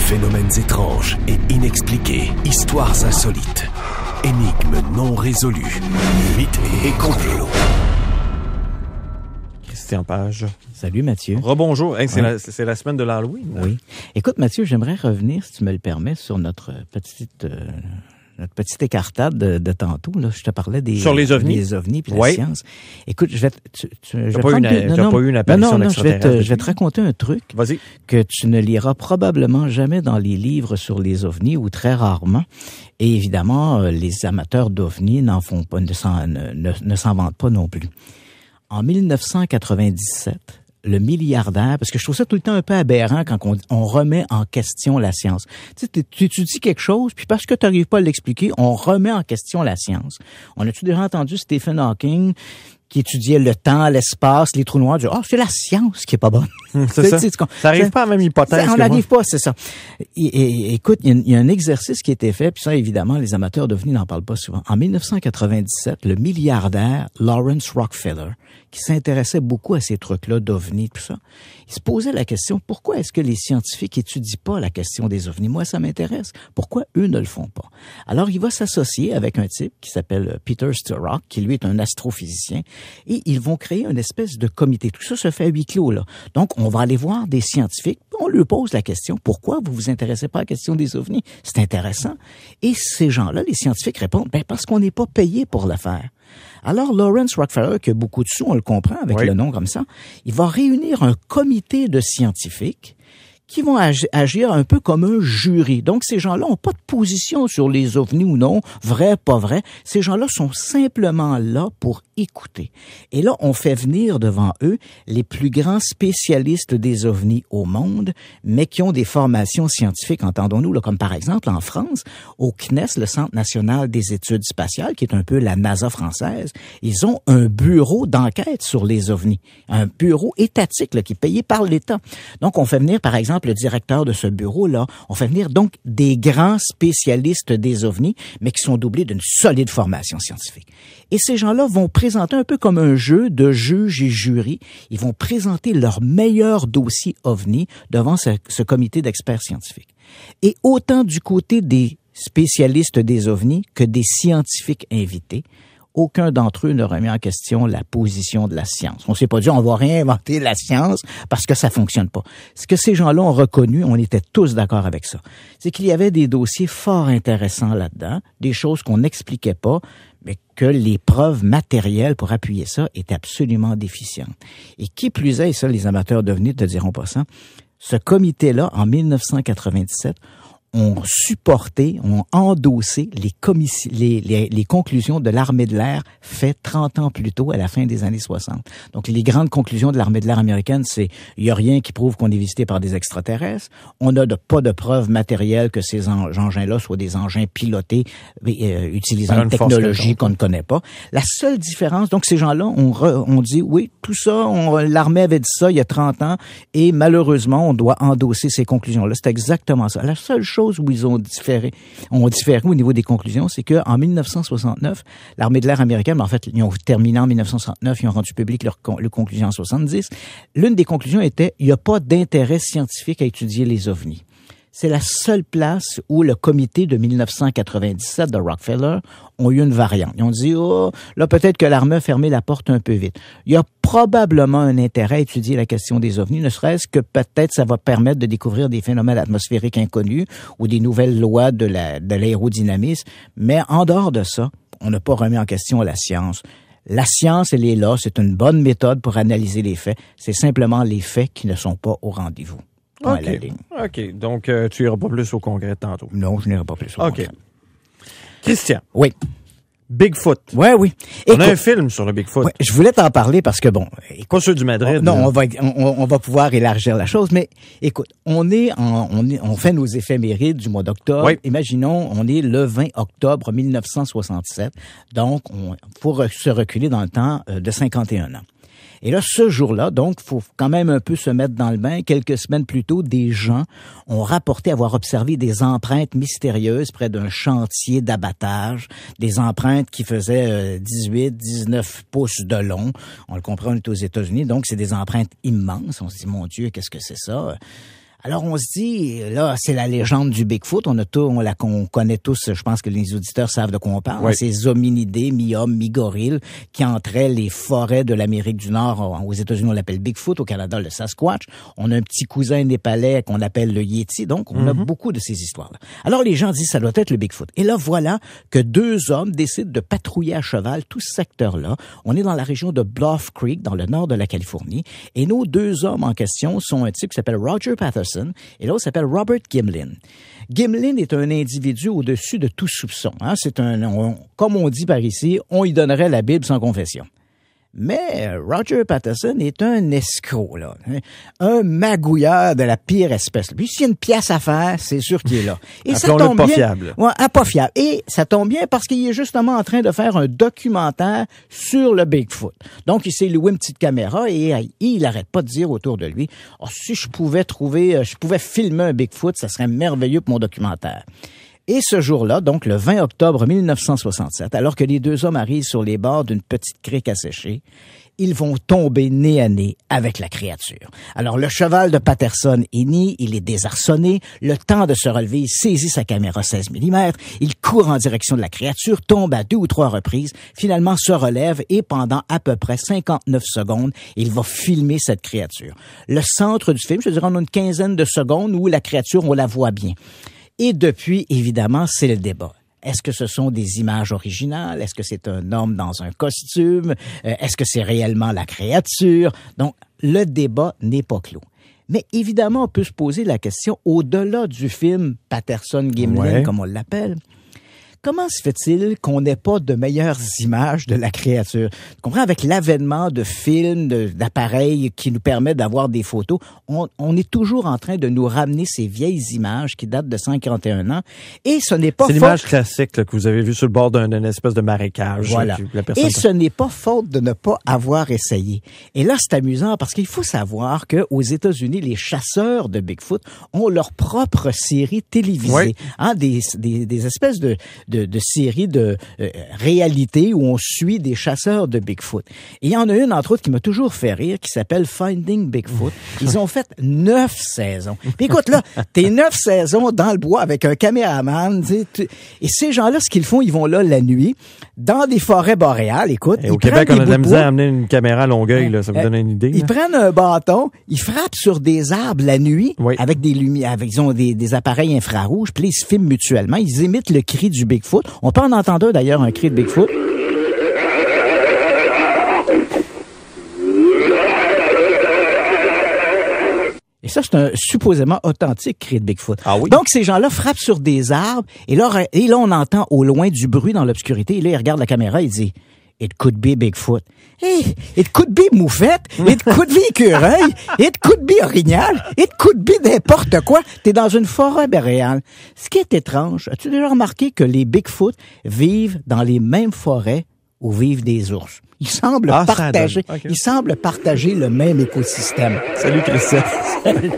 Phénomènes étranges et inexpliqués, histoires insolites, énigmes non résolues, mythes et complots. Christian Page. Salut Mathieu. Rebonjour. Hey, c'est la semaine de l'Halloween. Oui. Écoute Mathieu, j'aimerais revenir, si tu me le permets, sur notre petite écartade de tantôt. Là, je te parlais sur les ovnis. Les ovnis puis la science. Écoute, je vais pas eu une apparition d'extraterrestre. Je vais te raconter un truc. Vas-y. Que tu ne liras probablement jamais dans les livres sur les ovnis ou très rarement. Et évidemment, les amateurs d'ovnis n'en font pas, ne s'en vantent pas non plus. En 1997, le milliardaire, parce que je trouve ça tout le temps un peu aberrant quand on remet en question la science. Tu sais, tu étudies quelque chose, puis parce que tu n'arrives pas à l'expliquer, on remet en question la science. On a-tu déjà entendu Stephen Hawking qui étudiait le temps, l'espace, les trous noirs, dit « Ah, c'est la science qui est pas bonne. » C'est ça. Ça n'arrive pas à la même hypothèse. On n'arrive pas, c'est ça. Écoute, il y a un exercice qui a été fait, puis ça, évidemment, les amateurs d'ovnis n'en parlent pas souvent. En 1997, le milliardaire Lawrence Rockefeller, qui s'intéressait beaucoup à ces trucs-là d'ovnis, tout ça, il se posait la question, pourquoi est-ce que les scientifiques étudient pas la question des ovnis? Moi, ça m'intéresse. Pourquoi eux ne le font pas? Alors, il va s'associer avec un type qui s'appelle Peter Sturrock, qui lui est un astrophysicien, et ils vont créer une espèce de comité. Tout ça se fait à huis clos, là. Donc, on va aller voir des scientifiques, on leur pose la question, pourquoi vous vous intéressez pas à la question des ovnis? C'est intéressant. Et ces gens-là, les scientifiques répondent, parce qu'on n'est pas payé pour le faire. Alors, Lawrence Rockefeller, qui a beaucoup de sous, on le comprend avec le nom comme ça, il va réunir un comité de scientifiques qui vont agir un peu comme un jury. Donc, ces gens-là n'ont pas de position sur les ovnis ou non, vrai, pas vrai. Ces gens-là sont simplement là pour écouter. Et là, on fait venir devant eux les plus grands spécialistes des ovnis au monde, mais qui ont des formations scientifiques, entendons-nous, là, comme par exemple en France, au CNES, le Centre national des études spatiales, qui est un peu la NASA française, ils ont un bureau d'enquête sur les ovnis, un bureau étatique là, qui est payé par l'État. Donc, on fait venir, par exemple, le directeur de ce bureau-là, on fait venir donc des grands spécialistes des ovnis, mais qui sont doublés d'une solide formation scientifique. Et ces gens-là vont présenter un peu comme un jeu de juges et jurys. Ils vont présenter leur meilleur dossier ovni devant ce comité d'experts scientifiques. Et autant du côté des spécialistes des ovnis que des scientifiques invités, aucun d'entre eux ne remet en question la position de la science. On s'est pas dit, on va réinventer la science parce que ça fonctionne pas. Ce que ces gens-là ont reconnu, on était tous d'accord avec ça, c'est qu'il y avait des dossiers fort intéressants là-dedans, des choses qu'on n'expliquait pas, mais que les preuves matérielles pour appuyer ça étaient absolument déficientes. Et qui plus est, et ça, les amateurs d'ovnis ne te diront pas ça, ce comité-là, en 1997, ont supporté, ont endossé les conclusions de l'armée de l'air faites 30 ans plus tôt, à la fin des années 60. Donc, les grandes conclusions de l'armée de l'air américaine, c'est il y a rien qui prouve qu'on est visité par des extraterrestres. On n'a pas de preuves matérielles que ces engins-là soient des engins pilotés utilisant une technologie qu'on ne connaît pas. La seule différence, donc ces gens-là ont dit, oui, tout ça, l'armée avait dit ça il y a 30 ans, et malheureusement, on doit endosser ces conclusions-là. C'est exactement ça. La seule chose où ils ont différé au niveau des conclusions, c'est que en 1969, l'armée de l'air américaine, en fait, ils ont terminé en 1969, ils ont rendu public leur conclusion en 70. L'une des conclusions était, il n'y a pas d'intérêt scientifique à étudier les ovnis. C'est la seule place où le comité de 1997 de Rockefeller ont eu une variante. Ils ont dit, là, peut-être que l'armée a fermé la porte un peu vite. Il y a probablement un intérêt à étudier la question des ovnis, ne serait-ce que peut-être ça va permettre de découvrir des phénomènes atmosphériques inconnus ou des nouvelles lois de l'aérodynamisme. Mais en dehors de ça, on n'a pas remis en question la science. La science, elle est là. C'est une bonne méthode pour analyser les faits. C'est simplement les faits qui ne sont pas au rendez-vous. OK. Donc, tu iras pas plus au congrès tantôt. Non, je n'irai pas plus au congrès. Christian. Oui. Bigfoot. Oui. On a un film sur le Bigfoot. Ouais, je voulais t'en parler parce que bon. Écoute, pas ceux du Madrid. Non, on va pouvoir élargir la chose, mais écoute, on fait nos éphémérides du mois d'octobre. Oui. Imaginons, on est le 20 octobre 1967. Donc, faut se reculer dans le temps de 51 ans. Et là, ce jour-là, donc, faut quand même un peu se mettre dans le bain. Quelques semaines plus tôt, des gens ont rapporté avoir observé des empreintes mystérieuses près d'un chantier d'abattage, des empreintes qui faisaient 18-19 pouces de long. On le comprend, on est aux États-Unis, donc c'est des empreintes immenses. On se dit, mon Dieu, qu'est-ce que c'est ça? Alors on se dit, là, c'est la légende du Bigfoot. On connaît tous. Je pense que les auditeurs savent de quoi on parle. Oui. Ces hominidés, mi-hommes, mi-gorilles, qui entraient les forêts de l'Amérique du Nord. Aux États-Unis, on l'appelle Bigfoot. Au Canada, le Sasquatch. On a un petit cousin népalais qu'on appelle le Yeti. Donc, on a beaucoup de ces histoires-là. Alors les gens disent, ça doit être le Bigfoot. Et là, voilà que deux hommes décident de patrouiller à cheval tout ce secteur-là. On est dans la région de Bluff Creek, dans le nord de la Californie. Et nos deux hommes en question sont un type qui s'appelle Roger Patterson et l'autre s'appelle Robert Gimlin. Gimlin est un individu au-dessus de tout soupçon. Hein? Comme on dit par ici, on y donnerait la Bible sans confession. Mais Roger Patterson est un escroc, là. Un magouilleur de la pire espèce. Puis s'il y a une pièce à faire, c'est sûr qu'il est là. Et ça tombe pas bien. Fiable. Ouais, pas fiable. Et ça tombe bien parce qu'il est justement en train de faire un documentaire sur le Bigfoot. Donc, il s'est loué une petite caméra et il arrête pas de dire autour de lui, oh, si je pouvais filmer un Bigfoot, ça serait merveilleux pour mon documentaire. Et ce jour-là, donc le 20 octobre 1967, alors que les deux hommes arrivent sur les bords d'une petite crique asséchée, ils vont tomber nez à nez avec la créature. Alors, le cheval de Patterson est né, il est désarçonné, le temps de se relever, il saisit sa caméra 16 mm, il court en direction de la créature, tombe à 2 ou 3 reprises, finalement se relève et pendant à peu près 59 secondes, il va filmer cette créature. Le centre du film, je dirais, on a une quinzaine de secondes où la créature, on la voit bien. Et depuis, évidemment, c'est le débat. Est-ce que ce sont des images originales? Est-ce que c'est un homme dans un costume? Est-ce que c'est réellement la créature? Donc, le débat n'est pas clos. Mais évidemment, on peut se poser la question, au-delà du film Patterson-Gimlin, comme on l'appelle, comment se fait-il qu'on n'ait pas de meilleures images de la créature? Tu comprends? Avec l'avènement de films, d'appareils qui nous permettent d'avoir des photos, on est toujours en train de nous ramener ces vieilles images qui datent de 141 ans. Et ce n'est pas C'est l'image classique là, que vous avez vue sur le bord d'une espèce de marécage. Voilà. Et ce n'est pas faute de ne pas avoir essayé. Et là, c'est amusant parce qu'il faut savoir qu'aux États-Unis, les chasseurs de Bigfoot ont leur propre série télévisée. Oui. Hein, des espèces de séries de réalité où on suit des chasseurs de Bigfoot. Et il y en a une, entre autres, qui m'a toujours fait rire, qui s'appelle Finding Bigfoot. Ils ont fait 9 saisons. Puis écoute, là, t'es 9 saisons dans le bois avec un caméraman. Et ces gens-là, ce qu'ils font, ils vont là la nuit, dans des forêts boréales, écoute. Et au Québec, on a de la misère à amener une caméra à Longueuil, là, ça vous donne une idée. Ils prennent un bâton, ils frappent sur des arbres la nuit, avec des lumières, ils ont des appareils infrarouges, puis ils se filment mutuellement, ils imitent le cri du Bigfoot. On peut en entendre d'ailleurs un cri de Bigfoot. Et ça, c'est un supposément authentique cri de Bigfoot. Ah oui? Donc, ces gens-là frappent sur des arbres, et là, on entend au loin du bruit dans l'obscurité, et là, ils regardent la caméra, il dit « It could be Bigfoot. Hey, it could be moufette, it could be écureuil, it could be orignal, it could be n'importe quoi. » T'es dans une forêt boréale. Ce qui est étrange, as-tu déjà remarqué que les Bigfoot vivent dans les mêmes forêts où vivent des ours? Ils semblent partager le même écosystème. Salut Christian. Salut.